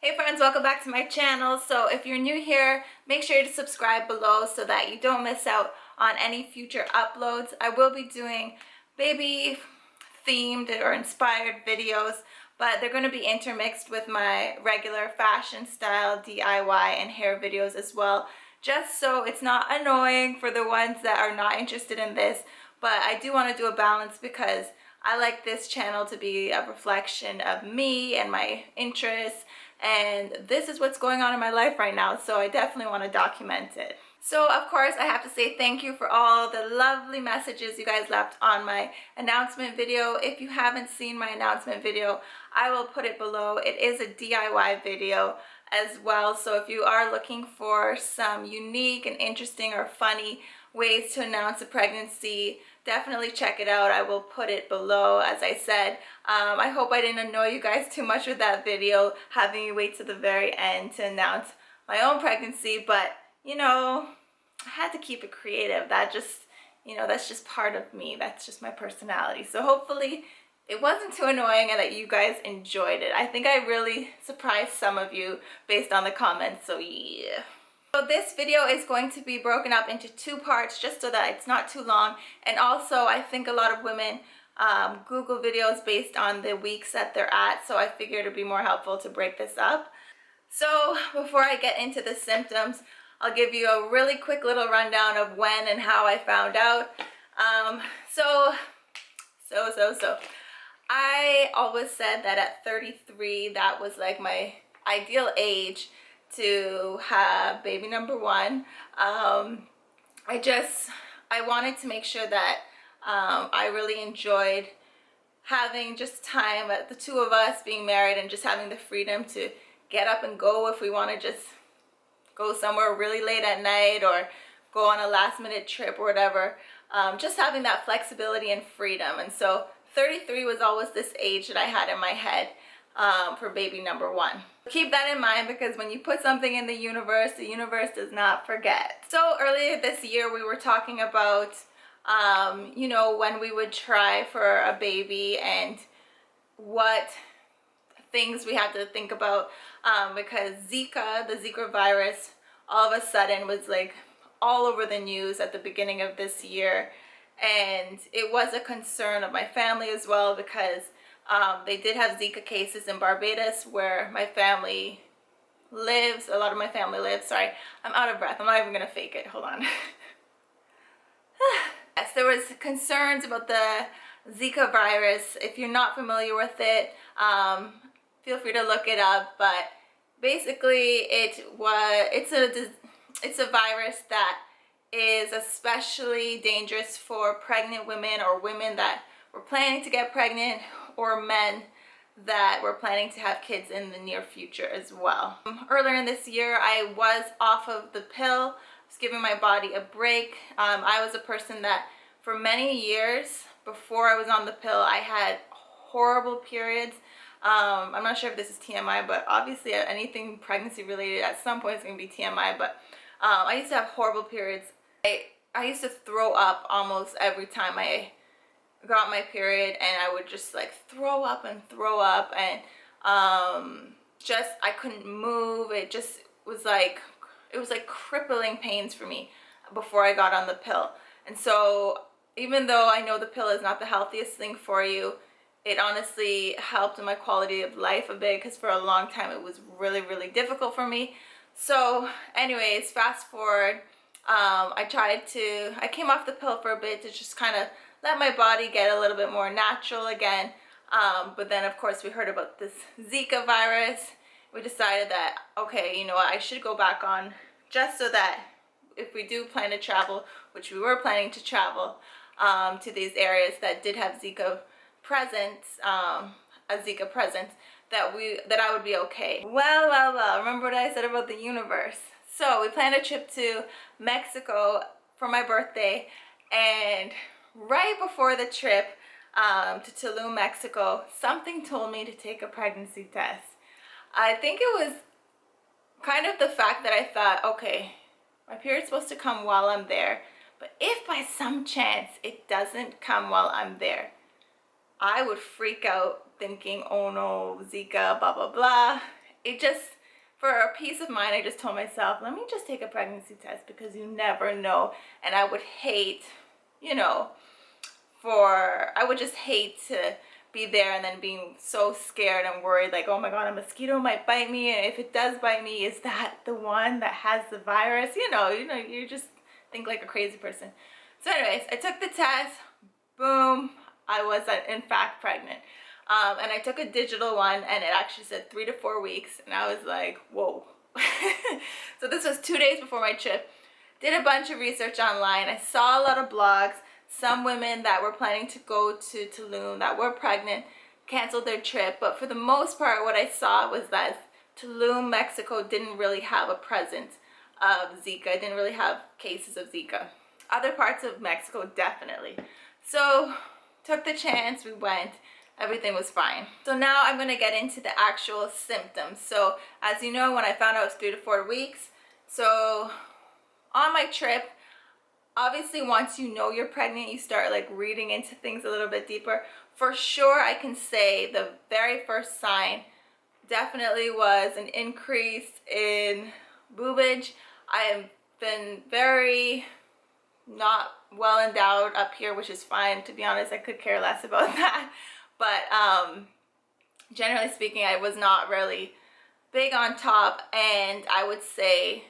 Hey friends, welcome back to my channel. So if you're new here, make sure to subscribe below so that you don't miss out on any future uploads. I will be doing baby themed or inspired videos, but they're going to be intermixed with my regular fashion style, DIY, and hair videos as well, just so it's not annoying for the ones that are not interested in this. But I do want to do a balance because I like this channel to be a reflection of me and my interests, and this is what's going on in my life right now, so I definitely want to document it. So of course I have to say thank you for all the lovely messages you guys left on my announcement video. If you haven't seen my announcement video, I will put it below. It is a DIY video as well, so if you are looking for some unique and interesting or funny ways to announce a pregnancy, definitely check it out. I will put it below, as I said. I hope I didn't annoy you guys too much with that video, having you wait to the very end to announce my own pregnancy, but you know, I had to keep it creative. That just, that's just part of me. That's just my personality. So hopefully it wasn't too annoying and that you guys enjoyed it. I think I really surprised some of you based on the comments, so yeah. So this video is going to be broken up into two parts just so that it's not too long, and also I think a lot of women Google videos based on the weeks that they're at, so I figured it'd be more helpful to break this up. So before I get into the symptoms, I'll give you a really quick little rundown of when and how I found out. So I always said that at 33 that was like my ideal age to have baby number one. I wanted to make sure that I really enjoyed having just time, the two of us being married, and just having the freedom to get up and go if we want to just go somewhere really late at night or go on a last minute trip or whatever. Just having that flexibility and freedom. And so 33 was always this age that I had in my head for baby number one. Keep that in mind, because when you put something in the universe does not forget. So earlier this year we were talking about when we would try for a baby and what things we had to think about, because the Zika virus all of a sudden was like all over the news at the beginning of this year, and it was a concern of my family as well, because they did have Zika cases in Barbados where my family lives. A lot of my family lives. Sorry, I'm out of breath. I'm not even gonna fake it. Hold on. Yes, there was concerns about the Zika virus. If you're not familiar with it, feel free to look it up. But basically, it's a virus that is especially dangerous for pregnant women, or women that were planning to get pregnant, or men that were planning to have kids in the near future as well. Earlier in this year, I was off of the pill. I was giving my body a break. I was a person that for many years before I was on the pill, I had horrible periods. I'm not sure if this is TMI, but obviously anything pregnancy related at some point is going to be TMI, but I used to have horrible periods. I used to throw up almost every time I got my period, and I would just like throw up, and just I couldn't move. It was like crippling pains for me before I got on the pill. And so even though I know the pill is not the healthiest thing for you, it honestly helped in my quality of life a bit, because for a long time it was really difficult for me. So anyways, fast forward, I came off the pill for a bit to just kind of let my body get a little bit more natural again. But then of course we heard about this Zika virus. We decided that, okay, you know what, I should go back on, just so that if we do plan to travel, which we were planning to travel to these areas that did have Zika presence, that I would be okay. Well, remember what I said about the universe. So we planned a trip to Mexico for my birthday, and right before the trip to Tulum, Mexico, something told me to take a pregnancy test. I think it was kind of the fact that I thought, okay, my period's supposed to come while I'm there, but if by some chance it doesn't come while I'm there, I would freak out thinking, oh no, Zika, blah, blah, blah. It just, for a peace of mind, I just told myself, let me just take a pregnancy test because you never know. And I would hate, you know, I would just hate to be there and then being so scared and worried, like, oh my God, a mosquito might bite me. And if it does bite me, is that the one that has the virus? You just think like a crazy person. So anyways, I took the test, boom, I was in fact pregnant. And I took a digital one and it actually said 3 to 4 weeks. And I was like, whoa. So this was 2 days before my trip. Did a bunch of research online. I saw a lot of blogs. Some women that were planning to go to Tulum that were pregnant canceled their trip. But for the most part, what I saw was that Tulum, Mexico didn't really have a presence of Zika. It didn't really have cases of Zika. Other parts of Mexico, definitely. So took the chance, we went. Everything was fine. So now I'm going to get into the actual symptoms. So as you know, when I found out it was 3 to 4 weeks, so on my trip, obviously once you know you're pregnant, you start like reading into things a little bit deeper. For sure, I can say the very first sign definitely was an increase in boobage. I have been very not well endowed up here, which is fine. To be honest, I could care less about that. But generally speaking, I was not really big on top, and I would say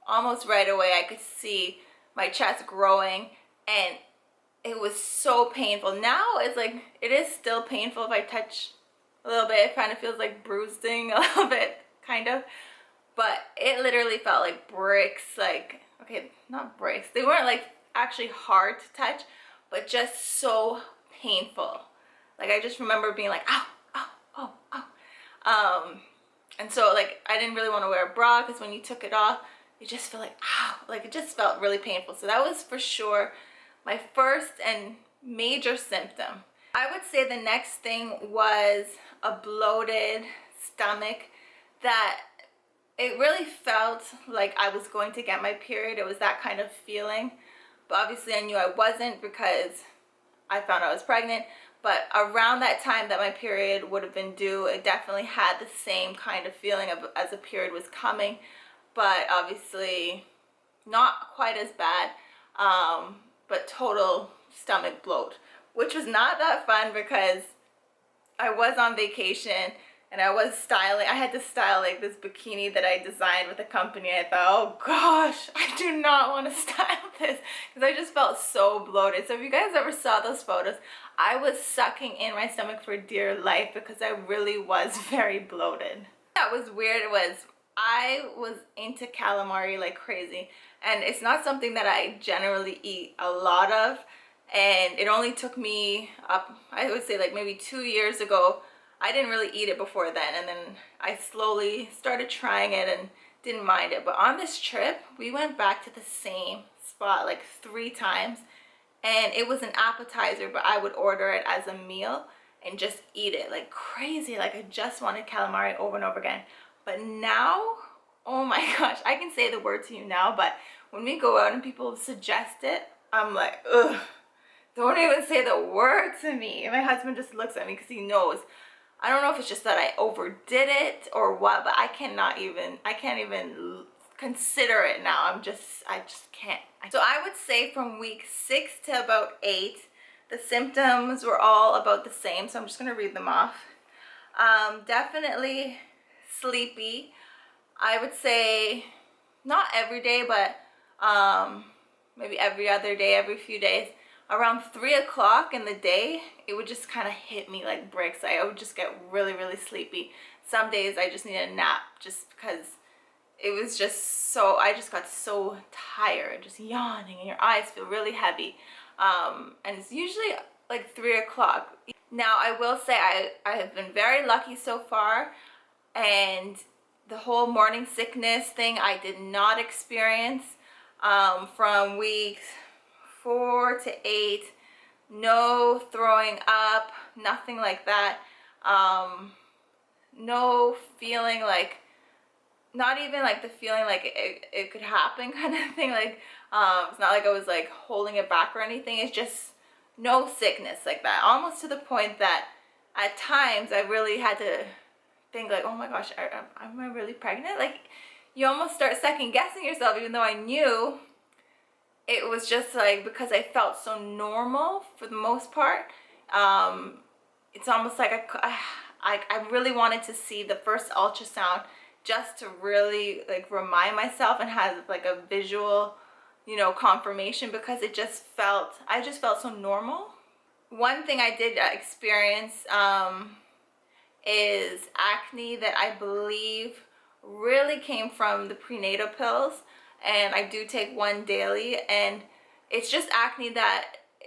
almost right away I could see my chest growing, and it was so painful. Now it's like, it is still painful if I touch a little bit. It kind of feels like bruising a little bit, kind of. But it literally felt like bricks, like, okay, not bricks. They weren't like actually hard to touch, but just so painful. Like I just remember being like, ow, ow, oh, ow. And so like I didn't really want to wear a bra because when you took it off, you just feel like, ow, like it just felt really painful. So that was for sure my first and major symptom. I would say the next thing was a bloated stomach that it really felt like I was going to get my period. It was that kind of feeling. But obviously I knew I wasn't because I found I was pregnant. But around that time that my period would have been due, it definitely had the same kind of feeling as a period was coming. But obviously not quite as bad, but total stomach bloat, which was not that fun because I was on vacation and I was styling. I had to style like this bikini that I designed with a company. I thought, oh gosh, I do not want to style this because I just felt so bloated. So if you guys ever saw those photos, I was sucking in my stomach for dear life because I really was very bloated. That was weird. I was into calamari like crazy, and it's not something that I generally eat a lot of, and it only took me up, I would say like maybe 2 years ago. I didn't really eat it before then, and then I slowly started trying it and didn't mind it. But on this trip, we went back to the same spot like 3 times, and it was an appetizer, but I would order it as a meal and just eat it like crazy. Like I just wanted calamari over and over again. But now, oh my gosh, I can say the word to you now, but when we go out and people suggest it, I'm like, ugh, don't even say the word to me. And my husband just looks at me because he knows. I don't know if it's just that I overdid it or what, but I can't even consider it now. I just can't. So I would say from week 6 to about 8, the symptoms were all about the same. So I'm just going to read them off. Definitely sleepy. I would say not every day, but maybe every other day, every few days. Around 3 o'clock in the day, it would just kind of hit me like bricks. I would just get really, really sleepy. Some days I just need a nap just because it was just so, I just got so tired, just yawning, and your eyes feel really heavy. And it's usually like 3 o'clock. Now, I will say I have been very lucky so far, and the whole morning sickness thing I did not experience. From weeks 4 to 8, no throwing up, nothing like that. No feeling like, not even like the feeling like it could happen kind of thing. Like, it's not like I was like holding it back or anything. It's just no sickness like that. Almost to the point that at times I really had to think like, oh my gosh, am I really pregnant? Like, you almost start second guessing yourself, even though I knew it was just like, because I felt so normal for the most part. It's almost like I really wanted to see the first ultrasound just to really like remind myself and have like a visual, you know, confirmation, because I just felt so normal. One thing I did experience is acne that I believe really came from the prenatal pills, and I do take one daily, and it's just acne that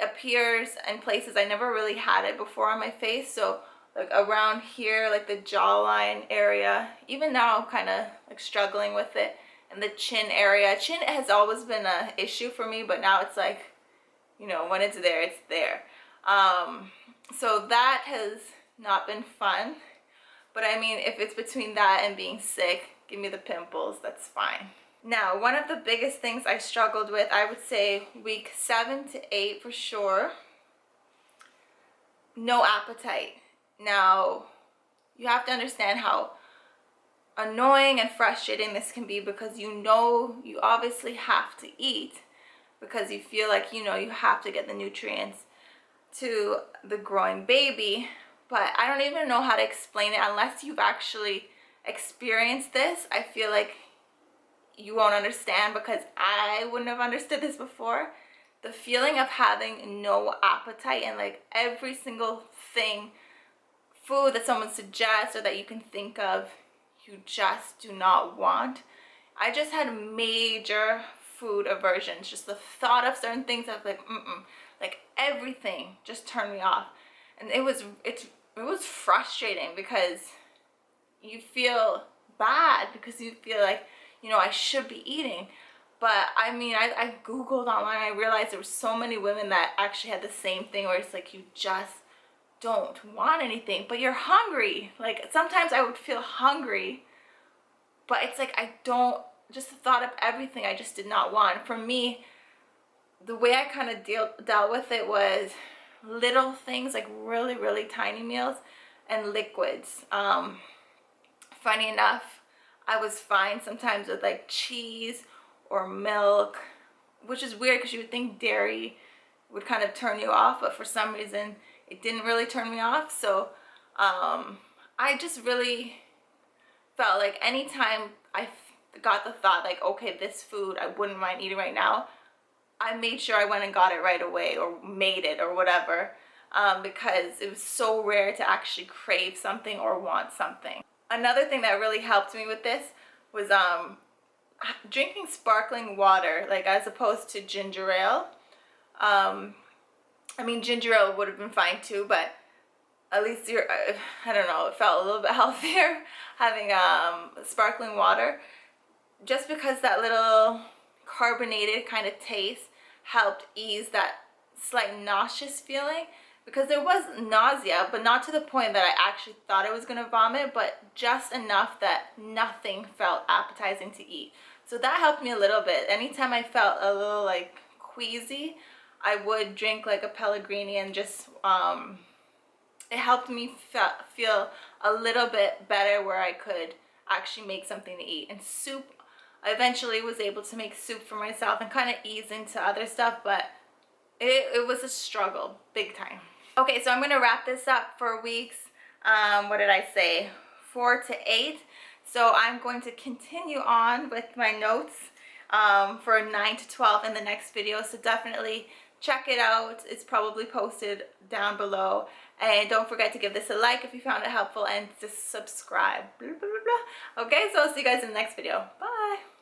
appears in places I never really had it before on my face. So like around here, like the jawline area, even now I'm kind of like struggling with it, and the chin area. Chin has always been an issue for me, but now it's like, you know, when it's there, it's there. So that has not been fun, but I mean, if it's between that and being sick, give me the pimples, that's fine. Now, one of the biggest things I struggled with, I would say week 7 to 8 for sure, no appetite. Now, you have to understand how annoying and frustrating this can be, because you know you obviously have to eat, because you feel like, you know, you have to get the nutrients to the growing baby, but I don't even know how to explain it unless you've actually experienced this. I feel like you won't understand, because I wouldn't have understood this before. The feeling of having no appetite, and like every single thing, food that someone suggests or that you can think of, you just do not want. I just had major food aversions. Just the thought of certain things, I was like, like everything just turned me off. And it was frustrating, because you feel bad, because you feel like, you know, I should be eating. But I mean, I Googled online, I realized there were so many women that actually had the same thing, where it's like you just don't want anything, but you're hungry. Like sometimes I would feel hungry, but it's like just the thought of everything I just did not want. For me, the way I kind of dealt with it was little things, like really, really tiny meals and liquids. Funny enough, I was fine sometimes with like cheese or milk, which is weird because you would think dairy would kind of turn you off, but for some reason it didn't really turn me off. So I just really felt like anytime I got the thought like, okay, this food I wouldn't mind eating right now, I made sure I went and got it right away, or made it, or whatever, because it was so rare to actually crave something or want something. Another thing that really helped me with this was drinking sparkling water, like as opposed to ginger ale. I mean, ginger ale would have been fine too, but at least I don't know, it felt a little bit healthier having sparkling water, just because that little carbonated kind of taste helped ease that slight nauseous feeling, because there was nausea, but not to the point that I actually thought I was going to vomit, but just enough that nothing felt appetizing to eat. So that helped me a little bit. Anytime I felt a little like queasy, I would drink like a Pellegrini, and just it helped me feel a little bit better, where I could actually make something to eat. And soup, I eventually was able to make soup for myself and kind of ease into other stuff, but it was a struggle, big time. Okay, so I'm going to wrap this up for weeks, what did I say, 4 to 8. So I'm going to continue on with my notes for 9 to 12 in the next video. So definitely check it out. It's probably posted down below. And don't forget to give this a like if you found it helpful, and just subscribe. Blah, blah, blah, blah. Okay, so I'll see you guys in the next video. Bye.